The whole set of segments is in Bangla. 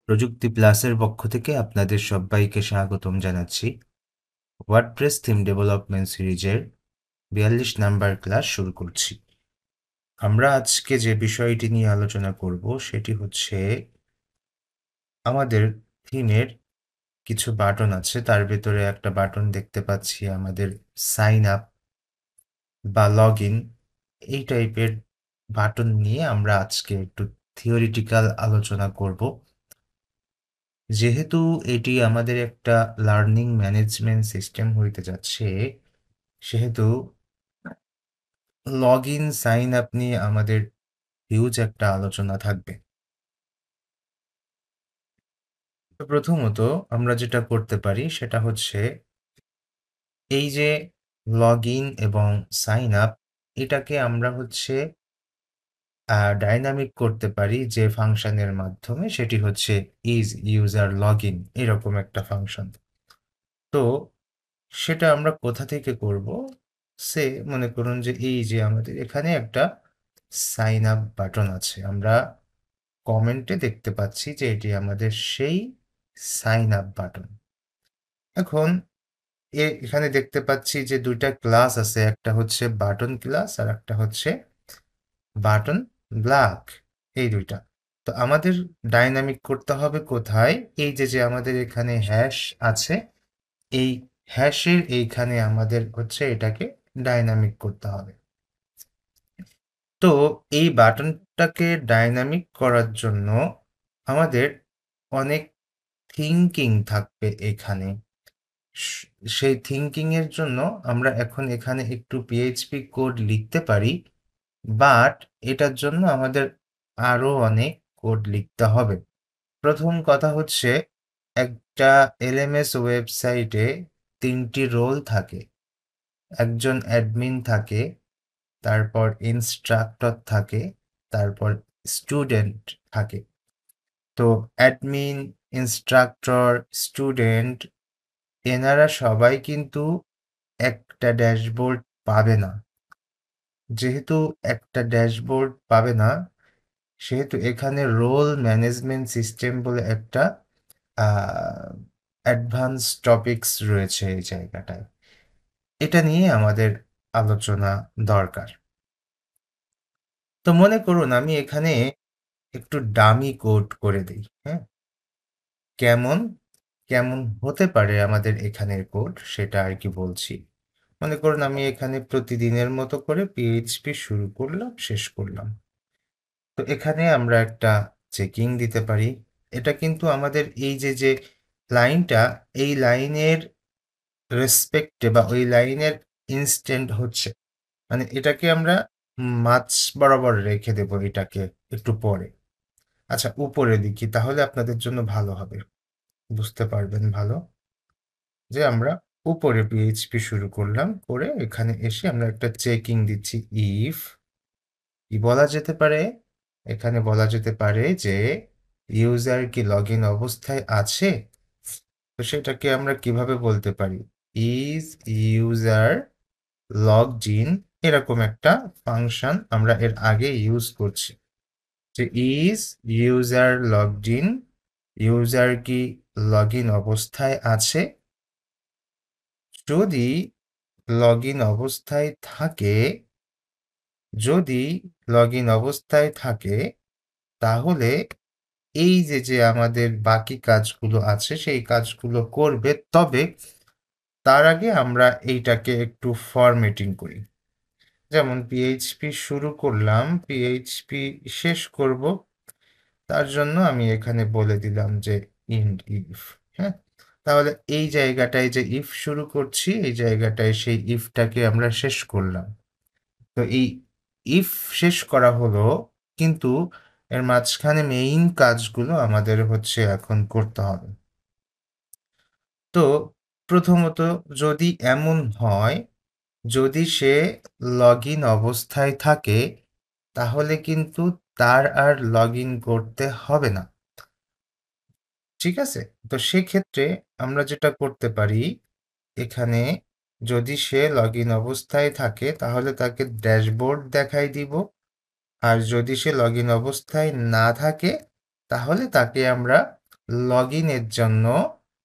প্রযুক্তি প্লাসের পক্ষ থেকে আপনাদের সবাইকে স্বাগতম জানাচ্ছি। ওয়ার্ডপ্রেস থিম ডেভেলপমেন্ট সিরিজের ৪২ নাম্বার ক্লাস শুরু করছি। আমরা আজকে যে বিষয়টি নিয়ে আলোচনা করব সেটি হচ্ছে আমাদের থিমের কিছু বাটন আছে, তার ভেতরে একটা বাটন দেখতে পাচ্ছি আমাদের সাইন আপ বা লগ ইন, এই টাইপের বাটন নিয়ে আমরা আজকে একটু থিওরিটিক্যাল আলোচনা করব। যেহেতু এটি আমাদের একটা লার্নিং ম্যানেজমেন্ট সিস্টেম হইতে যাচ্ছে, সেহেতু লগ ইন সাইন আপ নিয়ে আমাদের হিউজ একটা আলোচনা থাকবে। তো প্রথমত আমরা যেটা করতে পারি সেটা হচ্ছে এই যে লগ ইন এবং সাইন আপ, এটাকে আমরা হচ্ছে ডাইনামিক করতে পারি যে ফাংশনের মাধ্যমে, সেটি হচ্ছে ইজ ইউজার লগ ইন, এরকম একটা ফাংশন। তো সেটা আমরা কোথা থেকে করব? সে মনে করুন যে এই যে আমাদের এখানে একটা সাইন আপ বাটন আছে, আমরা কমেন্টে দেখতে পাচ্ছি যে এটি আমাদের সেই সাইন আপ বাটন। এখন এখানে দেখতে পাচ্ছি যে দুইটা ক্লাস আছে, একটা হচ্ছে বাটন ক্লাস আর একটা হচ্ছে বাটন ব্লক, এই দুইটা। তো আমাদের ডাইনামিক করতে হবে কোথায়? এই যে আমাদের এখানে হ্যাশ আছে, এই হ্যাশের এইখানে আমাদের হচ্ছে এটাকে ডাইনামিক করতে হবে। তো এই বাটনটাকে ডাইনামিক করার জন্য আমাদের অনেক থিঙ্কিং থাকবে এখানে। সেই থিঙ্কিং এর জন্য আমরা এখন এখানে একটু পিএইচপি কোড লিখতে পারি, বাট এটার জন্য আমাদের আরো অনেক কোড লিখতে হবে। প্রথম কথা হচ্ছে, একটা এলএমএস ওয়েবসাইটে ৩টি রোল থাকে। একজন অ্যাডমিন থাকে, তারপর ইনস্ট্রাক্টর থাকে, তারপর স্টুডেন্ট থাকে। তো অ্যাডমিন, ইনস্ট্রাক্টর, স্টুডেন্ট, এনারা সবাই কিন্তু একটা ড্যাশবোর্ড পাবে না। যেহেতু একটা ড্যাশবোর্ড পাবে না, সেহেতু এখানে রোল ম্যানেজমেন্ট সিস্টেম বলে একটা অ্যাডভান্স টপিকস রয়েছে এই জায়গাটায়। এটা নিয়ে আমাদের আলোচনা দরকার। তো মনে করুন আমি এখানে একটু ডামি কোড করে দিই, হ্যাঁ? কেমন কেমন হতে পারে আমাদের এখানের কোড, সেটা আর কি বলছি। মনে করুন আমি এখানে প্রতিদিনের মতো করে পিএইচপি শুরু করলাম, শেষ করলাম। তো এখানে আমরা একটা চেকিং দিতে পারি। এটা কিন্তু আমাদের এই যে লাইনটা, এই লাইনের রেসপেক্টে বা ওই লাইনের ইনস্ট্যান্ট হচ্ছে, মানে এটাকে আমরা মাঝ বরাবর রেখে দেব, এটাকে একটু পরে। আচ্ছা, উপরে লিখি তাহলে আপনাদের জন্য ভালো হবে, বুঝতে পারবেন ভালো। যে আমরা উপরে পিএইচপি শুরু করলাম, করে এখানে এসে আমরা একটা চেকিং দিচ্ছি। ইফ কি বলা যেতে পারে? এখানে বলা যেতে পারে যে ইউজার কি লগ ইন অবস্থায় আছে। তো সেটাকে আমরা কিভাবে বলতে পারি? ইজ ইউজার লগড ইন, এরকম একটা ফাংশন আমরা এর আগে ইউজ করছি যে is user logged in, user কি লগ ইন অবস্থায় আছে। যদি লগ ইন অবস্থায় থাকে, যদি লগ ইন অবস্থায় থাকে, তাহলে এই যে আমাদের বাকি কাজগুলো আছে সেই কাজগুলো করবে। তবে তার আগে আমরা এইটাকে একটু ফরম্যাটিং করি। যেমন পিএইচপি শুরু করলাম, পিএইচপি শেষ করব, তার জন্য আমি এখানে বলে দিলাম যে ইন্ড ইফ। হ্যাঁ, তাহলে এই জায়গাটায় যে ইফ শুরু করছি, এই জায়গাটায় সেই ইফটাকে আমরা শেষ করলাম। তো এই ইফ শেষ করা হলো, কিন্তু এর মাঝখানে মেইন কাজগুলো আমাদের হচ্ছে এখন করতে হবে। তো প্রথমত, যদি এমন হয়, যদি সে লগ ইন অবস্থায় থাকে, তাহলে কিন্তু তার আর লগ ইন করতে হবে না। ঠিক আছে? তো সেক্ষেত্রে আমরা যেটা করতে পারি, এখানে যদি সে লগ ইন অবস্থায় থাকে তাহলে তাকে ড্যাশবোর্ড দেখাই দিব। আর যদি সে লগ ইন অবস্থায় না থাকে, তাহলে তাকে আমরা লগ ইনের জন্য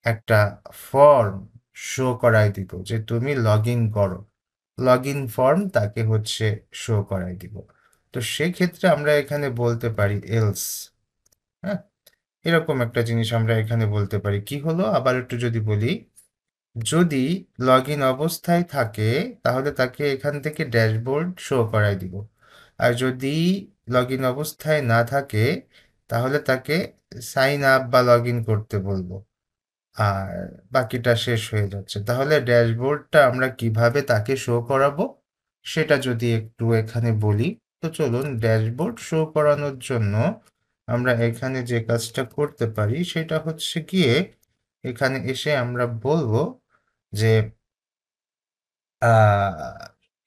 একটা ফর্ম শো করাই দিব যে তুমি লগ ইন করো। লগ ইন ফর্ম তাকে হচ্ছে শো করাই দিব। তো সেক্ষেত্রে আমরা এখানে বলতে পারি এলস। হ্যাঁ, এরকম একটা জিনিস আমরা এখানে বলতে পারি। কি হলো আবার একটু যদি বলি, যদি লগ ইন অবস্থায় থাকে তাহলে তাকে এখান থেকে ড্যাশবোর্ড শো করাই দিব। আর যদি লগ ইন অবস্থায় না থাকে তাহলে তাকে সাইন আপ বা লগ ইন করতে বলবো। আর বাকিটা শেষ হয়ে যাচ্ছে। তাহলে ড্যাশবোর্ডটা আমরা কিভাবে তাকে শো করাবো সেটা যদি একটু এখানে বলি। তো চলুন, ড্যাশবোর্ড শো করানোর জন্য আমরা এখানে যে কাজটা করতে পারি সেটা হচ্ছে গিয়ে এখানে এসে আমরা বলবো যে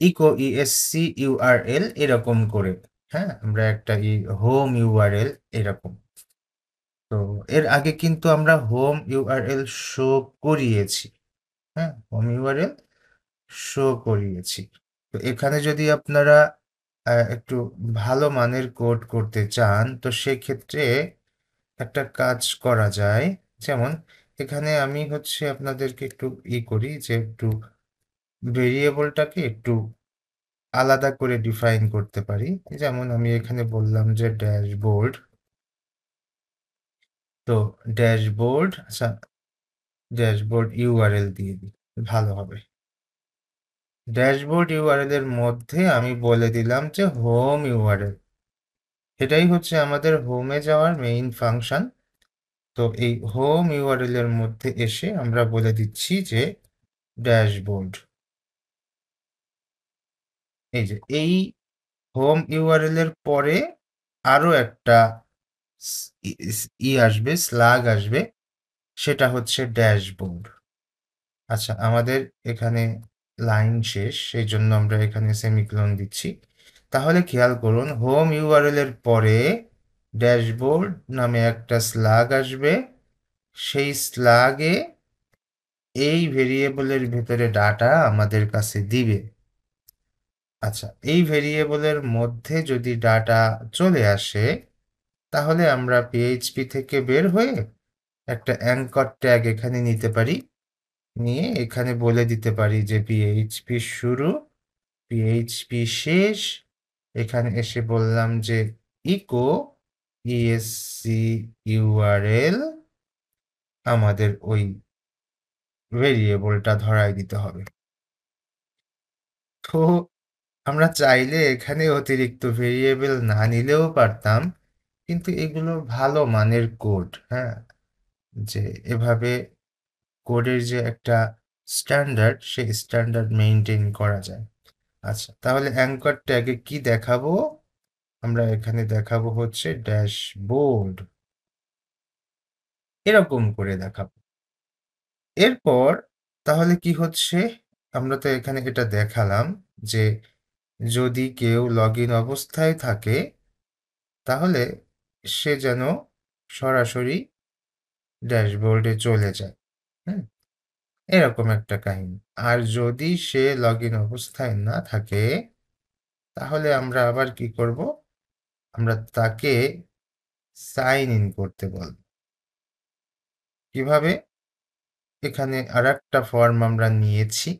ইকো ইএসসি ইউআরএল এরকম করে। হ্যাঁ, আমরা একটা হোম ইউআরএল এরকম। তো এর আগে কিন্তু আমরা হোম ইউআরএল শো করিয়েছি। হ্যাঁ, হোম ইউআরএল শো করিয়েছি। তো এখানে যদি আপনারা একটু ভালো মানের কোড করতে চান তো সেক্ষেত্রে একটা কাজ করা যায়। যেমন এখানে আমি হচ্ছে আপনাদেরকে একটু করি যে একটু ভেরিয়েবলটাকে একটু আলাদা করে ডিফাইন করতে পারি। যেমন আমি এখানে বললাম যে ড্যাশবোর্ড। তো ড্যাশবোর্ড, আচ্ছা, ড্যাশবোর্ড ইউআরএল দিয়ে দিই, ভালো হবে। ড্যাশবোর্ড ইউআরএল এর মধ্যে আমি বলে দিলাম যে হোম ইউআরএল। এটাই হচ্ছে আমাদের হোমে যাওয়ার মেইন ফাংশন। তো এই হোম ইউআরএল এর মধ্যে এসে আমরা বলে দিচ্ছি যে ড্যাশবোর্ড। এই যে এই হোম ইউআরএল এর পরে আরো একটা আসবে, স্ল্যাগ আসবে, সেটা হচ্ছে ড্যাশবোর্ড। আচ্ছা, আমাদের এখানে লাইন শেষ, সেই জন্য আমরা এখানে সেমিকোলন দিচ্ছি। তাহলে খেয়াল করুন, হোম ইউআরএল এর পরে ড্যাশবোর্ড নামে একটা স্ল্যাগ আসবে। সেই স্ল্যাগে এই ভেরিয়েবলের ভিতরে ডাটা আমাদের কাছে দিবে। আচ্ছা, এই ভেরিয়েবলের মধ্যে যদি ডাটা চলে আসে তাহলে আমরা পিএইচপি থেকে বের হয়ে একটা অ্যাঙ্কর ট্যাগ এখানে নিতে পারি। নিয়ে এখানে বলে দিতে পারি যে পিএইচপি শুরু, পিএইচপি শেষ। এখানে এসে বললাম যে ইকো ইএসসি ইউআরএল, আমাদের ওই ভেরিয়েবলটা ধরাই দিতে হবে। তো আমরা চাইলে এখানে অতিরিক্ত ভেরিয়েবল না নিলেও পারতাম, কিন্তু এগুলো ভালো মানের কোড। হ্যাঁ, যে এভাবে কোডের যে একটা স্ট্যান্ডার্ড, সেই স্ট্যান্ডার্ড মেনটেন করা যায়। আচ্ছা, তাহলে অ্যাঙ্কর ট্যাগে কি দেখাবো? আমরা এখানে দেখাবো হচ্ছে ড্যাশবোর্ড, এরকম করে দেখাবো। এরপর তাহলে কি হচ্ছে, আমরা তো এখানে এটা দেখালাম যে যদি কেউ লগ ইন অবস্থায় থাকে তাহলে সে যেন সরাসরি ড্যাশবোর্ডে চলে যায়। হুম, এরকম একটা কাহিনী। আর যদি সে লগ ইন অবস্থায় না থাকে তাহলে আমরা আবার কি করব, আমরা তাকে সাইন ইন করতে বলব। কিভাবে? এখানে আরেকটা ফর্ম আমরা নিয়েছি।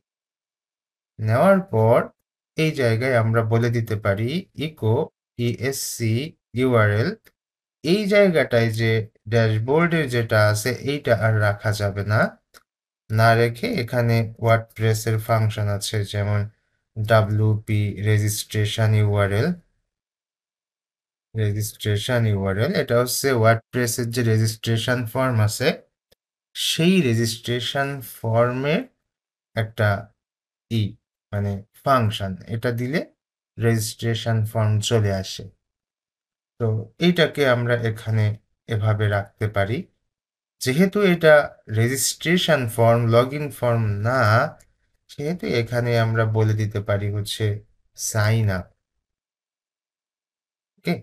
নেওয়ার পর এই জায়গায় আমরা বলে দিতে পারি ইকো ইএসসি ইউআরএল। এই জায়গাটায় যে ড্যাশবোর্ডের যেটা আছে এইটা আর রাখা যাবে না। না রেখে এখানে ওয়ার্ডপ্রেসের ফাংশন আছে, যেমন WP registration URL. Registration URL এটা হচ্ছে ওয়ার্ডপ্রেসের যে রেজিস্ট্রেশন ফর্ম আছে সেই রেজিস্ট্রেশন ফর্মের একটা ই মানে ফাংশন। এটা দিলে রেজিস্ট্রেশন ফর্ম চলে আসে। তো এইটাকে আমরা এখানে এভাবে রাখতে পারি। যেহেতু এটা registration form, log in form না, সেহেতু এখানে আমরা বলে দিতে পারি হচ্ছে সাইন আপ। ওকে,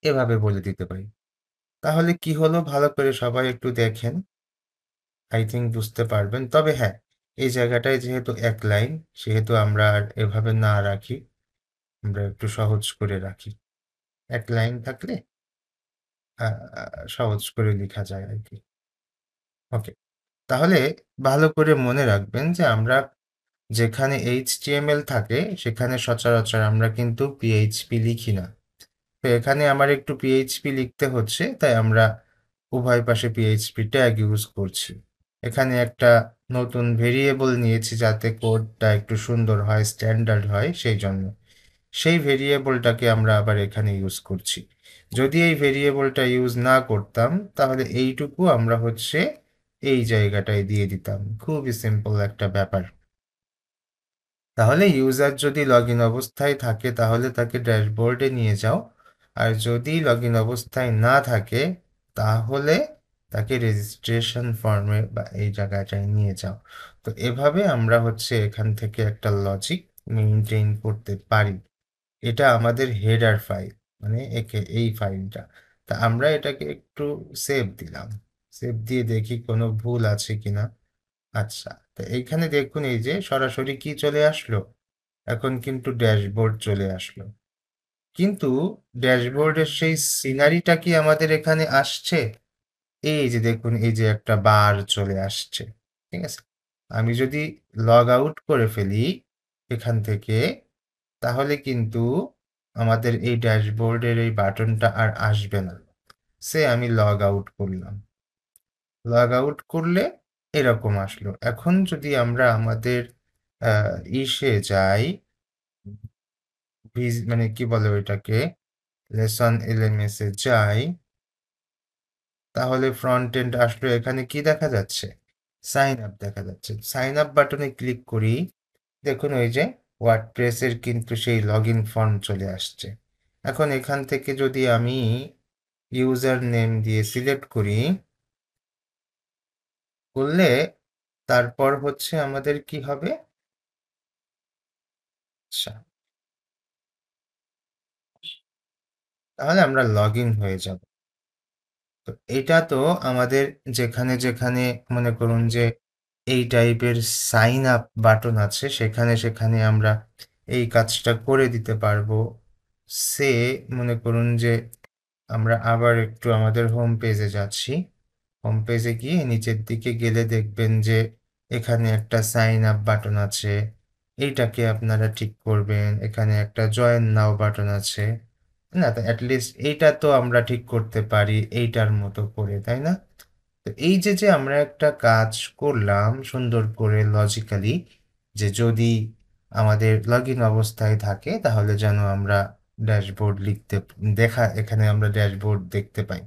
এভাবে বলে দিতে পারি। তাহলে কি হলো ভালো করে সবাই একটু দেখেন, আই থিঙ্ক বুঝতে পারবেন। তবে হ্যাঁ, এই জায়গাটায় যেহেতু এক লাইন সেহেতু আমরা আর এভাবে না রাখি, আমরা একটু সহজ করে রাখি। এক লাইন থাকলে সহজ করে লেখা যায় আর কি। ওকে, তাহলে ভালো করে মনে রাখবেন যে আমরা যেখানে এইচটিএমএল থাকে সেখানে সচরাচর আমরা কিন্তু পিএইচপি লিখি না। তো এখানে আমার একটু পিএইচপি লিখতে হচ্ছে, তাই আমরা উভয় পাশে পিএইচপি ট্যাগ ইউজ করছি। এখানে একটা নতুন ভেরিয়েবল নিয়েছি যাতে কোডটা একটু সুন্দর হয়, স্ট্যান্ডার্ড হয়, সেই জন্য সেই ভেরিয়েবলটাকে আমরা আবার এখানে ইউজ করছি। যদি এই ভেরিয়েবলটা ইউজ না করতাম তাহলে এইটুকু আমরা হচ্ছে এই জায়গাটায় দিয়ে দিতাম। খুবই সিম্পল একটা ব্যাপার। তাহলে ইউজার যদি লগ ইন অবস্থায় থাকে তাহলে তাকে ড্যাশবোর্ডে নিয়ে যাও, আর যদি লগ ইন অবস্থায় না থাকে তাহলে তাকে রেজিস্ট্রেশন ফর্মে বা এই জায়গাটায় নিয়ে যাও। তো এভাবে আমরা হচ্ছে এখান থেকে একটা লজিক মেনটেন করতে পারি। এটা আমাদের হেডার ফাইল, মানে একে এই ফাইলটা। তা আমরা এটাকে একটু সেভ দিলাম, সেভ দিয়ে দেখি কোনো ভুল আছে কিনা। আচ্ছা, তো এইখানে দেখুন এই যে সরাসরি কি চলে আসলো, এখন কিন্তু ড্যাশবোর্ড চলে আসলো। কিন্তু ড্যাশবোর্ডের সেই সিনারিটা কি আমাদের এখানে আসছে? এই যে দেখুন এই যে একটা বার চলে আসছে। ঠিক আছে, আমি যদি লগ আউট করে ফেলি এখান থেকে তাহলে কিন্তু আমাদের এই ড্যাশবোর্ডের এই বাটনটা আর আসবে না। সে আমি লগ আউট করলাম, লগ আউট করলে এরকম আসলো। এখন যদি আমরা আমাদের ইসে যাই, মানে কি বলে ওইটাকে, লেসন এলএমএস এ যাই, তাহলে ফ্রন্ট এন্ড আসলো। এখানে কি দেখা যাচ্ছে? সাইন আপ দেখা যাচ্ছে। সাইন আপ বাটনে ক্লিক করি, দেখুন ওই যে ওয়ার্ডপ্রেসের কিন্তু সেই লগ ইন ফর্ম চলে আসছে। এখন এখান থেকে যদি আমি ইউজার নেম দিয়ে সিলেক্ট করি, করলে তারপর হচ্ছে আমাদের কি হবে? আচ্ছা, তাহলে আমরা লগ ইন হয়ে যাব। তো এটা তো আমাদের যেখানে যেখানে মনে করুন যে এই টাইপের সাইন আপ বাটন আছে সেখানে সেখানে আমরা এই কাজটা করে দিতে পারবো। সে মনে করুন যে আমরা আবার একটু আমাদের হোম পেজে যাচ্ছি। হোম পেজে গিয়ে নিচের দিকে গেলে দেখবেন যে এখানে একটা সাইন আপ বাটন আছে, এইটাকে আপনারা ঠিক করবেন। এখানে একটা জয়েন নাও বাটন আছে, না তো অ্যাটলিস্ট এইটা তো আমরা ঠিক করতে পারি এইটার মতো করে, তাই না? তো এই যে যে আমরা একটা কাজ করলাম সুন্দর করে লজিক্যালি, যে যদি আমাদের লগ ইন অবস্থায় থাকে তাহলে যেন আমরা ড্যাশবোর্ড লিখতে, এখানে আমরা ড্যাশবোর্ড দেখতে পাই।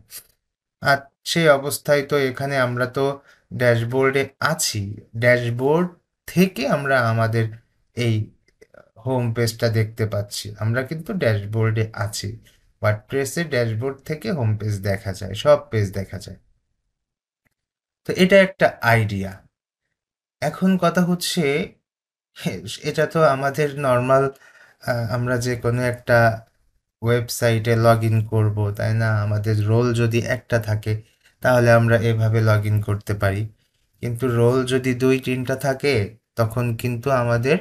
আর সেই অবস্থায় তো এখানে আমরা তো ড্যাশবোর্ডে আছি। ড্যাশবোর্ড থেকে আমরা আমাদের এই হোম পেজটা দেখতে পাচ্ছি। আমরা কিন্তু ড্যাশবোর্ডে আছি। ওয়ার্ডপ্রেসে ড্যাশবোর্ড থেকে হোম পেজ দেখা যায়, সব পেজ দেখা যায়। তো এটা একটা আইডিয়া। এখন কথা হচ্ছে, হ্যাঁ, এটা তো আমাদের নর্মাল, আমরা যে কোনো একটা ওয়েবসাইটে লগ ইন করবো, তাই না? আমাদের রোল যদি একটা থাকে তাহলে আমরা এভাবে লগ ইন করতে পারি। কিন্তু রোল যদি দুই তিনটা থাকে তখন কিন্তু আমাদের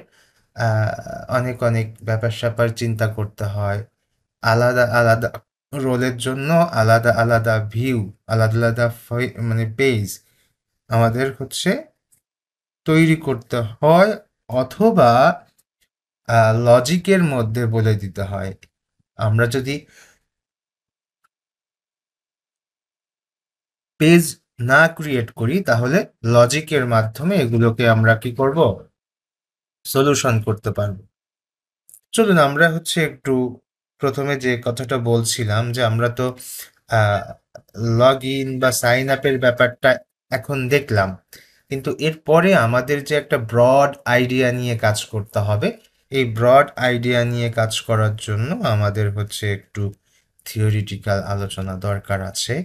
আহ, অনেক অনেক ব্যাপার স্যাপার চিন্তা করতে হয়। আলাদা আলাদা রোলের জন্য আলাদা আলাদা ভিউ, আলাদা আলাদা মানে পেজ আমাদের হচ্ছে তৈরি করতে হয়, অথবা লজিকের মধ্যে বলে দিতে হয়। আমরা যদি পেজ না ক্রিয়েট করি তাহলে লজিকের মাধ্যমে এগুলোকে আমরা কি করব, সলিউশন করতে পারবো। চলুন আমরা হচ্ছে একটু প্রথমে যে কথাটা বলছিলাম যে আমরা তো লগ ইন বা সাইন আপের ব্যাপারটা এখন দেখলাম, কিন্তু এরপরে আমাদের যে একটা ব্রড আইডিয়া নিয়ে কাজ করতে হবে, এই ব্রড আইডিয়া নিয়ে কাজ করার জন্য আমাদের হচ্ছে একটু থিওরিটিক্যাল আলোচনা দরকার আছে।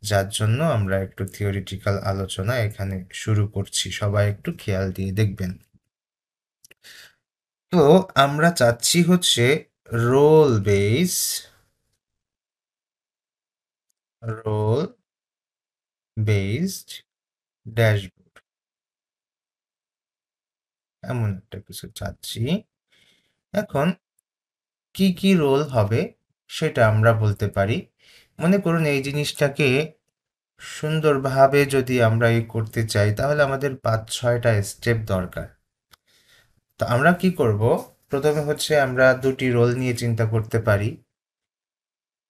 যার জন্য আমরা একটু থিওরিটিক্যাল আলোচনা এখানে শুরু করছি, সবাই একটু খেয়াল দিয়ে দেখবেন। তো আমরা চাচ্ছি হচ্ছে role base, role based dashboard, এমন একটা কিছু চাচ্ছি। এখন কি কি রোল হবে সেটা আমরা বলতে পারি। মনে করুন এই জিনিসটাকে সুন্দরভাবে যদি আমরা করতে চাই তাহলে আমাদের ৫-৬টা স্টেপ দরকার। তো আমরা কি করব? প্রথমে হচ্ছে আমরা দুটি রোল নিয়ে চিন্তা করতে পারি।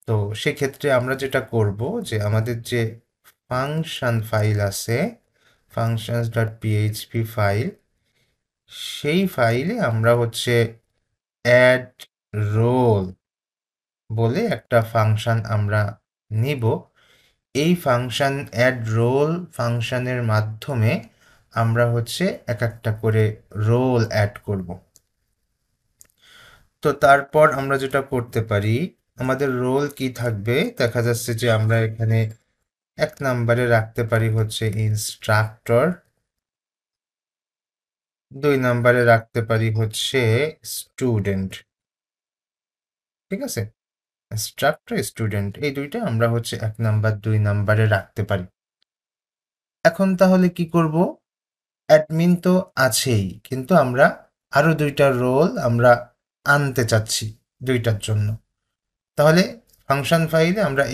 তো সেক্ষেত্রে আমরা যেটা করব যে আমাদের যে ফাংশন ফাইল আছে, functions.php ফাইল, সেই ফাইলে আমরা হচ্ছে অ্যাড রোল বলে একটা ফাংশন আমরা নিব। এই ফাংশন অ্যাড রোল ফাংশনের মাধ্যমে আমরা হচ্ছে এক একটা করে রোল অ্যাড করব। তো তারপর আমরা যেটা করতে পারি, আমাদের রোল কি থাকবে? দেখা যাচ্ছে যে আমরা এখানে ১ নম্বরে রাখতে পারি হচ্ছে ইনস্ট্রাক্টর, ২ নম্বরে রাখতে পারি হচ্ছে স্টুডেন্ট। ঠিক আছে? ইনস্ট্রাক্টর, স্টুডেন্ট এই ২ টা আমরা হচ্ছে ১ নাম্বার ২ নাম্বারে রাখতে পারি। এখন তাহলে কি করব? অ্যাডমিন তো আছেই, কিন্তু আমরা আরো ২ টা রোল আমরা আনতে চাচ্ছি ২ টার জন্য। তাহলে ফাংশন ফাইলে আমরা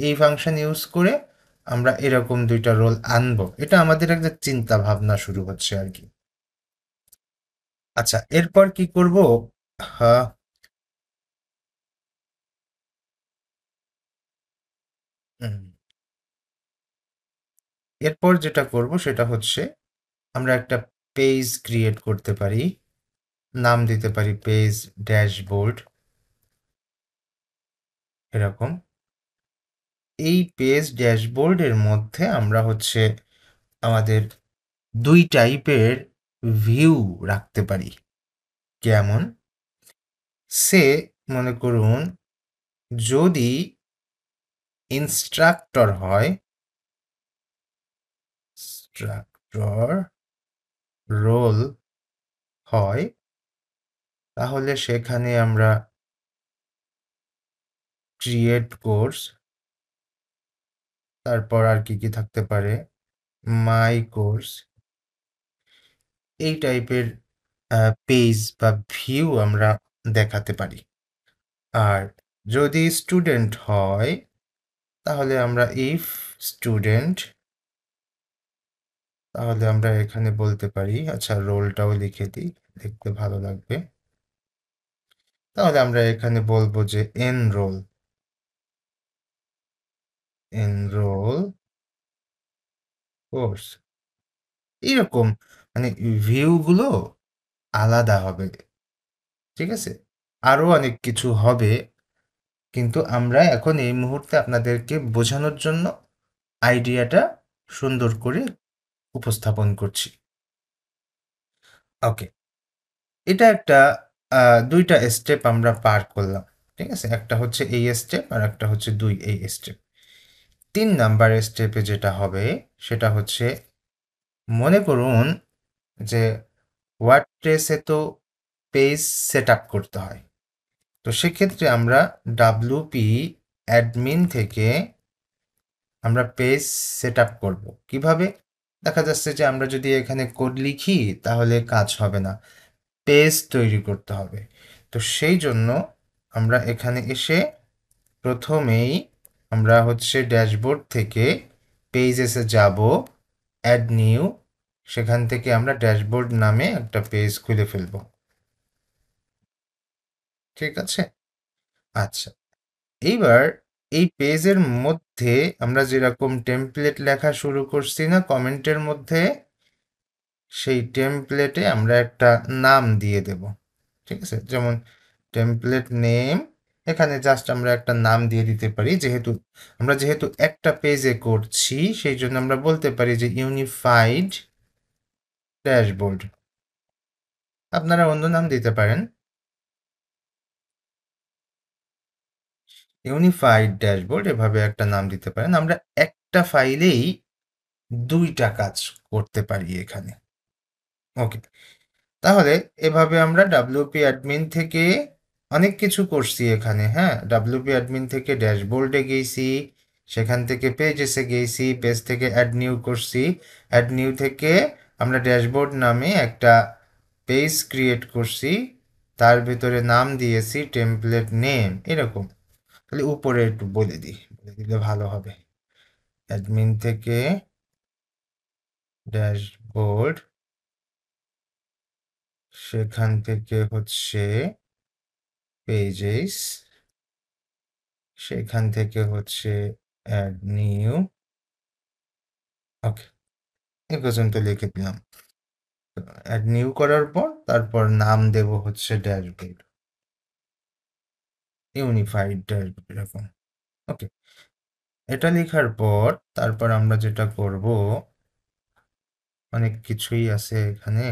এই ফাংশন ইউজ করে আমরা এরকম ২ টা রোল আনবো। এটা আমাদের একটা চিন্তা ভাবনা শুরু হচ্ছে আর কি। আচ্ছা, এরপর কি করব? হ্যাঁ, হুম, এরপর যেটা করব সেটা হচ্ছে আমরা একটা পেজ ক্রিয়েট করতে পারি। নাম দিতে পারি পেজ ড্যাশবোর্ড, এরকম। এই পেজ ড্যাশবোর্ডের মধ্যে আমরা হচ্ছে আমাদের ২ টাইপের ভিউ রাখতে পারি। যেমন সে মনে করুন যদি ইনস্ট্রাক্টর হয়, ইনস্ট্রাক্টর রোল হয়, তাহলে সেখানে আমরা ক্রিয়েট কোর্স, তারপর আর কি থাকতে পারে, মাই কোর্স, এই টাইপের পেজ বা ভিউ আমরা দেখাতে পারি। আর যদি স্টুডেন্ট হয় তাহলে আমরা ইফ স্টুডেন্ট, তাহলে আমরা এখানে বলতে পারি, আচ্ছা রোলটাও লিখে দিই, দেখতে ভালো লাগবে। তাহলে আমরা এখানে বলবো যে এনরোল, এনরোল কোর্স, এরকম। মানে ভিউগুলো আলাদা হবে, ঠিক আছে? আরো অনেক কিছু হবে, কিন্তু আমরা এখন এই মুহূর্তে আপনাদেরকে বোঝানোর জন্য আইডিয়াটা সুন্দর করে উপস্থাপন করছি। ওকে, এটা একটা ২ টা স্টেপ আমরা পার করলাম। ঠিক আছে? একটা হচ্ছে এই স্টেপ আর একটা হচ্ছে ২ এই স্টেপ। ৩ নাম্বার স্টেপে যেটা হবে সেটা হচ্ছে, মনে করুন যে ওয়ার্ডপ্রেসে তো পেজ সেটআপ করতে হয়। তো সেক্ষেত্রে আমরা ডব্লিউপি অ্যাডমিন থেকে আমরা পেজ সেটআপ করব। কিভাবে? দেখা যাচ্ছে যে আমরা যদি এখানে কোড লিখি তাহলে কাজ হবে না। পেজ তৈরি করতে হবে। তো সেই জন্য আমরা এখানে এসে প্রথমেই আমরা হচ্ছে ড্যাশবোর্ড থেকে পেজেসে যাব, অ্যাড নিউ, সেখান থেকে আমরা ড্যাশবোর্ড নামে একটা পেজ খুলে ফেলব। ঠিক আছে? আচ্ছা, এইবার এই পেজের মধ্যে আমরা যেরকম টেমপ্লেট লেখা শুরু করছি না কমেন্টের মধ্যে, সেই টেমপ্লেটে আমরা একটা নাম দিয়ে দেব। ঠিক আছে? যেমন টেমপ্লেট নেম, এখানে জাস্ট আমরা একটা নাম দিয়ে দিতে পারি। যেহেতু একটা পেজে করছি সেই জন্য আমরা বলতে পারি যে ইউনিফাইড ড্যাশবোর্ড। আপনারা অন্য নাম দিতে পারেন। ইউনিফাইড ড্যাশবোর্ড এভাবে একটা নাম দিতে পারেন। আমরা একটা ফাইলেই ২ টা কাজ করতে পারি এখানে। ওকে। তাহলে এভাবে আমরা ডব্লিউপি অ্যাডমিন থেকে অনেক কিছু করছি এখানে, হ্যাঁ? ডব্লিউপি অ্যাডমিন থেকে ড্যাশবোর্ডে গেছি, সেখান থেকে পেজেসে গেছি, পেজ থেকে অ্যাড নিউ করছি, অ্যাড নিউ থেকে আমরা ড্যাশবোর্ড নামে একটা পেজ ক্রিয়েট করছি, তার ভেতরে নাম দিয়েছি টেমপ্লেট নেম, এরকম। তাহলে উপরে একটু বলে দিই। বলে দিলে ভালো হবে। অ্যাডমিন থেকে ড্যাশবোর্ড, সেখান থেকে হচ্ছে পেজেস, সেখান থেকে হচ্ছে অ্যাড নিউ। ওকে, এ পর্যন্ত লিখে দিলাম। অ্যাড নিউ করার পর তারপর নাম দেব হচ্ছে ড্যাশবোর্ড, ইউনিফাইড ড্যাশবোর্ড এরকম। ওকে, এটা লেখার পর তারপর আমরা যেটা করব, অনেক কিছুই আছে এখানে।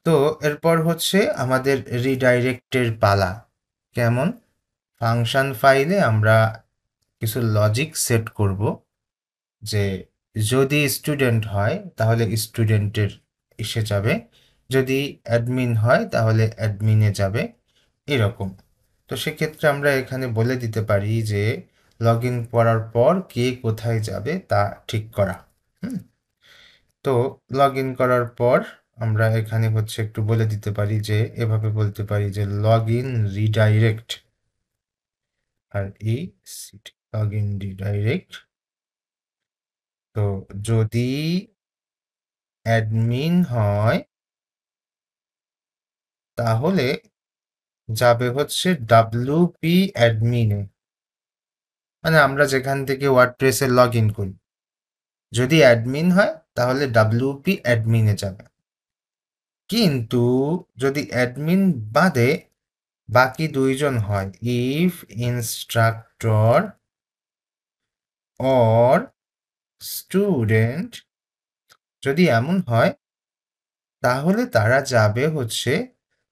তো এরপর হচ্ছে আমাদের রিডাইরেক্টের পালা। কেমন? ফাংশন ফাইলে আমরা কিছু লজিক সেট করব যে যদি স্টুডেন্ট হয় তাহলে স্টুডেন্টের এসে যাবে, যদি অ্যাডমিন হয় তাহলে অ্যাডমিনে যাবে, এরকম। তো সেক্ষেত্রে আমরা এখানে বলে দিতে পারি যে লগ ইন করার পর কে কোথায় যাবে তা ঠিক করা। হুম, তো লগ ইন করার পর আমরা এখানে হচ্ছে একটু বলে দিতে পারি যে এভাবে বলতে পারি যে লগ ইন রিডাইরেক্ট, আর লগ ইন রিডাইরেক্ট। তো যদি অ্যাডমিন হয় তাহলে যাবে হচ্ছে ডাব্লিউপি অ্যাডমিনে, মানে আমরা যেখান থেকে ওয়ার্ডপ্রেসে লগ ইন করি, যদি অ্যাডমিন হয় তাহলে ডাব্লিউপি অ্যাডমিনে যাবে। কিন্তু যদি অ্যাডমিন বাদে বাকি দুইজন হয়, ইফ ইনস্ট্রাক্টর অর স্টুডেন্ট, যদি এমন হয় তাহলে তারা যাবে হচ্ছে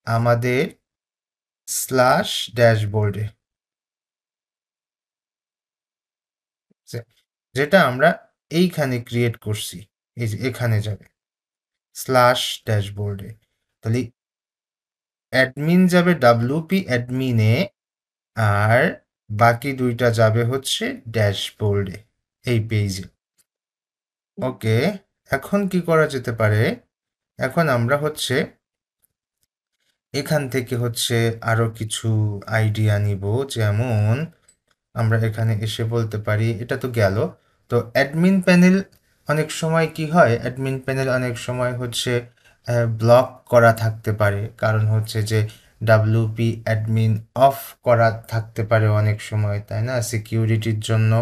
আমাদের স্ল্যাশ ড্যাশবোর্ডে, যেটা আমরা এইখানে ক্রিয়েট করছি, এই যে এখানে যাবে স্ল্যাশ ড্যাশবোর্ডে। তাহলে অ্যাডমিন যাবে ডাব্লিউপি অ্যাডমিনে, আর বাকি দুইটা যাবে হচ্ছে ড্যাশবোর্ডে, এই পেজে। ওকে, এখন কি করা যেতে পারে? এখন আমরা হচ্ছে এখান থেকে হচ্ছে আরো কিছু আইডিয়া নিব, যেমন আমরা এখানে এসে বলতে পারি, এটা তো গেল। তো অ্যাডমিন প্যানেল অনেক সময় কি হয়, অ্যাডমিন প্যানেল অনেক সময় হচ্ছে ব্লক করা থাকতে পারে, কারণ হচ্ছে যে ডাব্লিউপি অ্যাডমিন অফ করা থাকতে পারে অনেক সময়, তাই না? সিকিউরিটির জন্য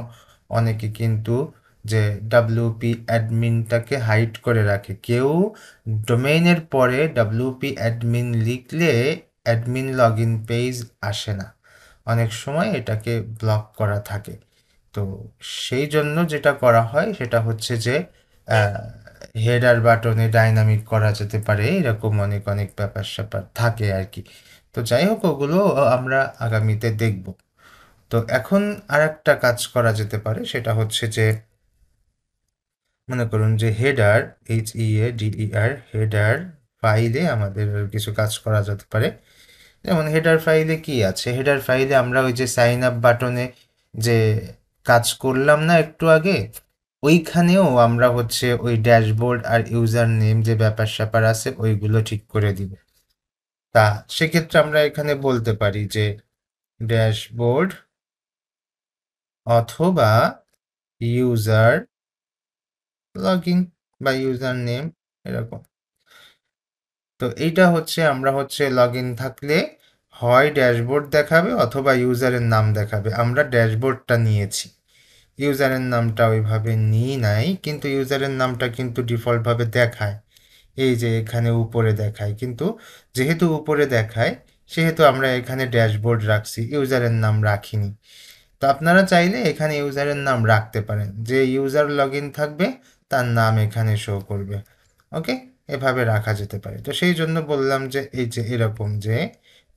অনেকে কিন্তু যে ডাব্লিউপি অ্যাডমিনটাকে হাইড করে রাখে। কেউ ডোমেইনের পরে ডাব্লিউপি অ্যাডমিন লিখলে অ্যাডমিন লগ ইন পেজ আসে না, অনেক সময় এটাকে ব্লক করা থাকে। তো সেই জন্য যেটা করা হয় সেটা হচ্ছে যে হেডার বাটনে ডাইনামিক করা যেতে পারে, এরকম অনেক অনেক ব্যাপার স্যাপার থাকে আর কি। তো যাই হোক, ওগুলো আমরা আগামীতে দেখব। তো এখন আর একটা কাজ করা যেতে পারে, সেটা হচ্ছে যে মনে করুন যে হেডার, HEADER, হেডার ফাইলে আমাদের কিছু কাজ করা যেতে পারে। যেমন হেডার ফাইলে কি আছে, হেডার ফাইলে আমরা ওই যে সাইন আপ বাটনে যে কাজ করলাম না একটু আগে, ওইখানেও আমরা হচ্ছে ওই ড্যাশবোর্ড আর ইউজার নেম যে ব্যাপার স্যাপার আছে ওইগুলো ঠিক করে দিব। তা সেক্ষেত্রে আমরা এখানে বলতে পারি যে ড্যাশবোর্ড অথবা ইউজার লগ ইন বা ইউজার নেম, এরকম। তো এইটা হচ্ছে আমরা হচ্ছে লগ ইন থাকলে হয় ড্যাশবোর্ড দেখাবে অথবা ইউজারের নাম দেখাবে। আমরা ড্যাশবোর্ডটা নিয়েছি, ইউজারের নামটা ওইভাবে নিই নাই, কিন্তু ইউজারের নামটা কিন্তু ডিফল্টভাবে দেখায়, এই যে এখানে উপরে দেখায়। কিন্তু যেহেতু উপরে দেখায় সেহেতু আমরা এখানে ড্যাশবোর্ড রাখছি, ইউজারের নাম রাখিনি। তো আপনারা চাইলে এখানে ইউজারের নাম রাখতে পারেন, যে ইউজার লগ ইন থাকবে তার নাম এখানে শো করবে। ওকে, এভাবে রাখা যেতে পারে। তো সেই জন্য বললাম যে এই যে এরকম যে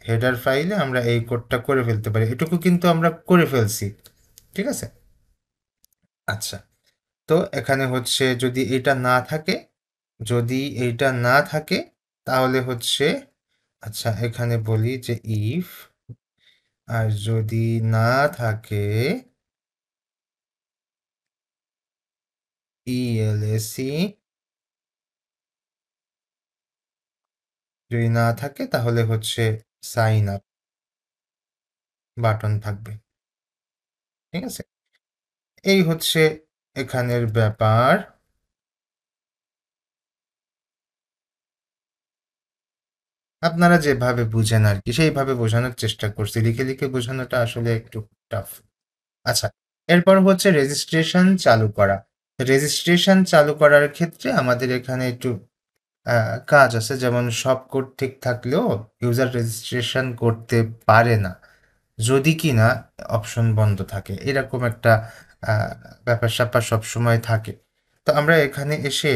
হেডার ফাইলে আমরা এই কোডটা করে ফেলতে পারি, এটুকু কিন্তু আমরা করে ফেলছি, ঠিক আছে? আচ্ছা, তো এখানে হচ্ছে যদি এটা না থাকে, যদি এইটা না থাকে তাহলে হচ্ছে, আচ্ছা এখানে বলি যে ইফ, আর যদি না থাকে ELSE, যদি না থাকে তাহলে হচ্ছে সাইন আপ বাটন থাকবে। ঠিক আছে? এই হচ্ছে এখানের ব্যাপার। আপনারা যেভাবে বুঝেন আর কি সেইভাবে বোঝানোর চেষ্টা করছি। লিখে লিখে বোঝানোটা আসলে একটু টাফ। আচ্ছা, এরপর হচ্ছে রেজিস্ট্রেশন চালু করা। রেজিস্ট্রেশন চালু করার ক্ষেত্রে আমাদের এখানে একটু কাজ আছে, যেমন সব কোড ঠিক থাকলেও ইউজার রেজিস্ট্রেশন করতে পারে না যদি কি না অপশন বন্ধ থাকে, এরকম একটা আহ, ব্যাপার স্যাপার সবসময় থাকে। তো আমরা এখানে এসে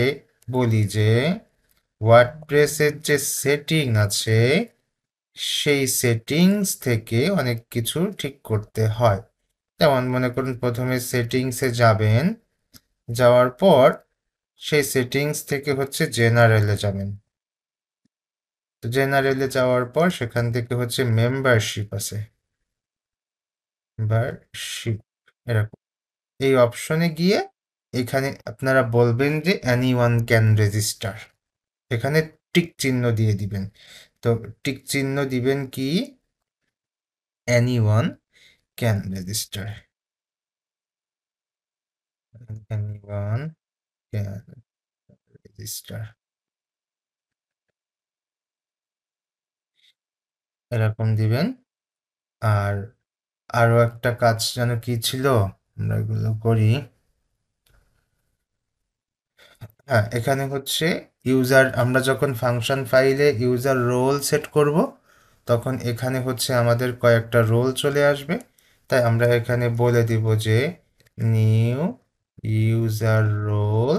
বলি যে ওয়ার্ডপ্রেসের যে সেটিং আছে সেই সেটিংস থেকে অনেক কিছু ঠিক করতে হয়। যেমন মনে করুন প্রথমে সেটিংসে যাবেন, যাওয়ার পর সেই সেটিংস থেকে হচ্ছে জেনারেলে যাবেন। তো জেনারেলে যাওয়ার পর সেখান থেকে হচ্ছে মেম্বারশিপ আছে, মেম্বারশিপ এরকম এই অপশনে গিয়ে এখানে আপনারা বলবেন যে এনি ওয়ান ক্যান রেজিস্টার, এখানে টিক চিহ্ন দিয়ে দিবেন। তো টিক চিহ্ন দিবেন কি any one can register, any one can register এরকম দিবেন। আর আরো একটা কাজ যেন কি ছিল, আমরা এগুলো করি। হ্যাঁ, এখানে হচ্ছে ইউজার, আমরা যখন ফাংশন ফাইলে ইউজার রোল সেট করব তখন এখানে হচ্ছে আমাদের কয়েকটা রোল চলে আসবে। তাই আমরা এখানে বলে দিব যে new user role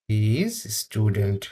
is student.